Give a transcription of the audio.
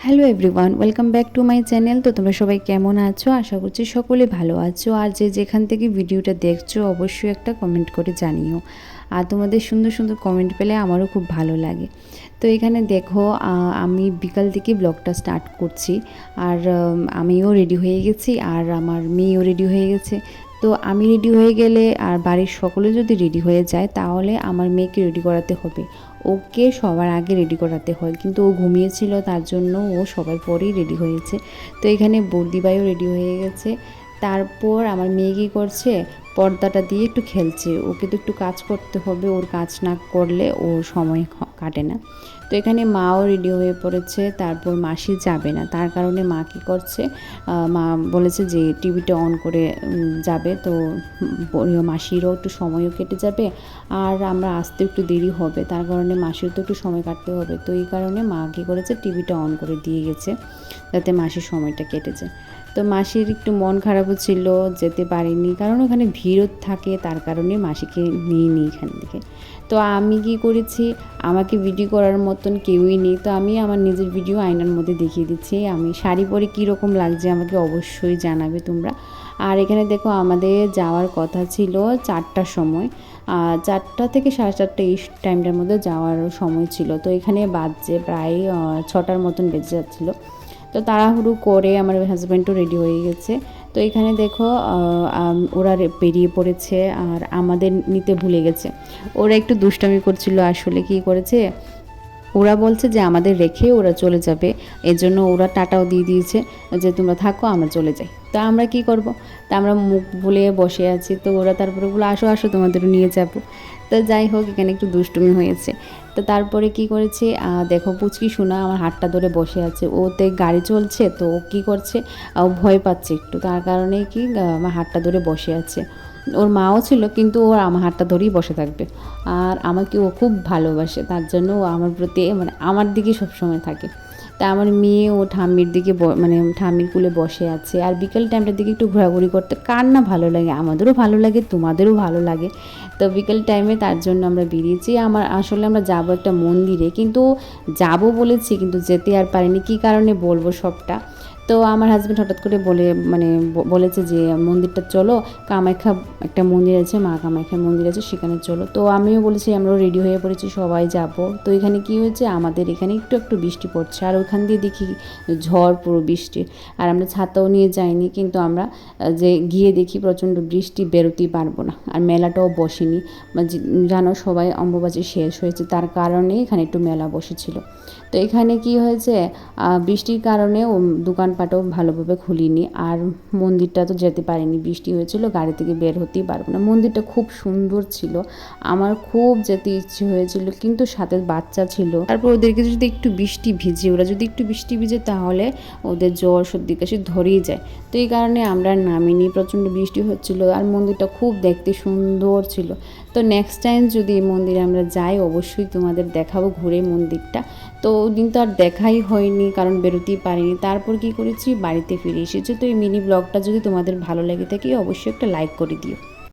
Hello everyone, welcome back to my channel. তো তোমরা সবাই কেমন আছো? আশা করছি সকলে ভালো আছো। আর যে যেখান থেকে ভিডিওটা দেখছো অবশ্যই একটা কমেন্ট করে জানিও। আর তোমাদের সুন্দর সুন্দর কমেন্ট পেলে আমারও খুব ভালো লাগে। তো এখানে দেখো, আমি বিকাল থেকে ব্লগটা স্টার্ট করছি। আর আমিও রেডি হয়ে গেছি আর আমার মেয়েও রেডি হয়ে গেছে। তো আমি রেডি হয়ে গেলে আর বাড়ির সকলে যদি রেডি হয়ে যায় তাহলে আমার মেয়েকে রেডি করাতে হবে। ওকে সবার আগে রেডি করাতে হয়, কিন্তু ও ঘুমিয়েছিল তার জন্য ও সবার পরেই রেডি হয়েছে। তো এখানে বর্দিবাইও রেডি হয়ে গেছে। তারপর আমার মেয়ে কী করছে, পর্দাটা দিয়ে একটু খেলছে। ওকে তো একটু কাজ করতে হবে, ওর কাজ না করলে ওর সময় কাটে না। তো এখানে মাও রেডি হয়ে পড়েছে। তারপর মাসি যাবে না, তার কারণে মা কী করছে, মা বলেছে যে টিভিটা অন করে যাবে। তো মাসিরও একটু সময়ও কেটে যাবে আর আমরা আসতে একটু দেরি হবে, তার কারণে মাসির তো একটু সময় কাটতে হবে। তো এই কারণে মা কী করেছে, টিভিটা অন করে দিয়ে গেছে যাতে মাসির সময়টা কেটে যায়। তো মাসির একটু মন খারাপও ছিল, যেতে পারিনি, কারণ ওখানে ভিড়ও থাকে, তার কারণে মাসিকে নিইনি এখান থেকে। তো আমি কি করেছি, আমাকে ভিডিও করার মতন কেউই নেই, তো আমি আমার নিজের ভিডিও আয়নার মধ্যে দেখিয়ে দিচ্ছি। আমি শাড়ি পরে কীরকম লাগছে আমাকে অবশ্যই জানাবে তোমরা। আর এখানে দেখো, আমাদের যাওয়ার কথা ছিল 4টার সময়, 4টা থেকে 4:30 এই টাইমটার মধ্যে যাওয়ার সময় ছিল। তো এখানে বাজছে প্রায় 6টার মতন বেজে যাচ্ছিলো। তো তাড়াহুড়ো করে আমার হাজব্যান্ডও রেডি হয়ে গেছে। তো এখানে দেখো, ওরা বেরিয়ে পড়েছে আর আমাদের নিতে ভুলে গেছে। ওরা একটু দুষ্টামি করছিল, আসলে কী করেছে, ওরা বলছে যে আমাদের রেখে ওরা চলে যাবে, এজন্য ওরা টাটাও দিয়ে দিয়েছে যে তোমরা থাকো, আমরা চলে যাই। তা আমরা কি করব, তা আমরা মুখ ভুলে বসে আছি। তো ওরা তারপরে বলে আসো আসো, তোমাদেরও নিয়ে যাব। তো যাই হোক, এখানে একটু দুষ্টুমি হয়েছে। তো তারপরে কি করেছে, দেখো পুচকি শোনা আমার হাতটা ধরে বসে আছে। ওতে গাড়ি চলছে, তো ও কী করছে, ও ভয় পাচ্ছে একটু, তার কারণে কি আমার হাতটা ধরে বসে আছে। ওর মাও ছিল, কিন্তু ও আমার হাতটা ধরেই বসে থাকবে। আর আমাকে ও খুব ভালোবাসে, তার জন্য ও আমার প্রতি মানে আমার দিকে সবসময় থাকে। তা আমার মেয়ে ও ঠাম্মির দিকে মানে ঠাম্মির কুলে বসে আছে। আর বিকেল টাইমটার দিকে একটু ঘোরাঘুরি করতে কার না ভালো লাগে, আমাদেরও ভালো লাগে, তোমাদেরও ভালো লাগে। তো বিকেল টাইমে তার জন্য আমরা বেরিয়েছি। আসলে আমরা যাবো একটা মন্দিরে, কিন্তু যাব বলেছি কিন্তু যেতে আর পারিনি। কী কারণে বলবো সবটা। তো আমার হাজব্যান্ড হঠাৎ করে বলেছে যে মন্দিরটা চলো, কামাখ্যা একটা মন্দির আছে, মা কামাখ্যার মন্দির আছে, সেখানে চলো। তো আমিও বলেছি, আমরাও রেডি হয়ে পড়েছি, সবাই যাব। তো এখানে কি হয়েছে, আমাদের এখানে একটু একটু বৃষ্টি পড়ছে, আর ওইখান দিয়ে দেখি ঝড়, পুরো বৃষ্টি। আর আমরা ছাতাও নিয়ে যাইনি, কিন্তু আমরা যে গিয়ে দেখি প্রচণ্ড বৃষ্টি, বেরোতেই পারবো না। আর মেলাটাও বসেনি, জানো সবাই অম্বুবাচী শেষ হয়েছে, তার কারণে এখানে একটু মেলা বসেছিল। তো এখানে কি হয়েছে, বৃষ্টির কারণে দোকানপাটও ভালোভাবে খুলিনি, আর মন্দিরটা তো যেতে পারিনি, বৃষ্টি হয়েছিল, গাড়ি থেকে বের হতেই পারবো না। মন্দিরটা খুব সুন্দর ছিল, আমার খুব যেতে ইচ্ছে হয়েছিল, কিন্তু সাথে বাচ্চা ছিল। তারপর ওদেরকে যদি একটু বৃষ্টি ভিজে, ওরা যদি একটু বৃষ্টি ভিজে তাহলে ওদের জ্বর সর্দি কাশি ধরেই যায়। তো এই কারণে আমরা নামিনি, প্রচণ্ড বৃষ্টি হচ্ছিল। আর মন্দিরটা খুব দেখতে সুন্দর ছিল। তো নেক্সট টাইম যদি এই মন্দিরে আমরা যাই অবশ্যই তোমাদের দেখাবো ঘুরে মন্দিরটা। তো ওই দিন তো আর দেখাই হয়নি, কারণ বেরোতেই পারিনি। তারপর কি করেছি, বাড়িতে ফিরে এসেছি। তো এই মিনি ব্লগটা যদি তোমাদের ভালো লেগে থাকে অবশ্যই একটা লাইক করে দিও।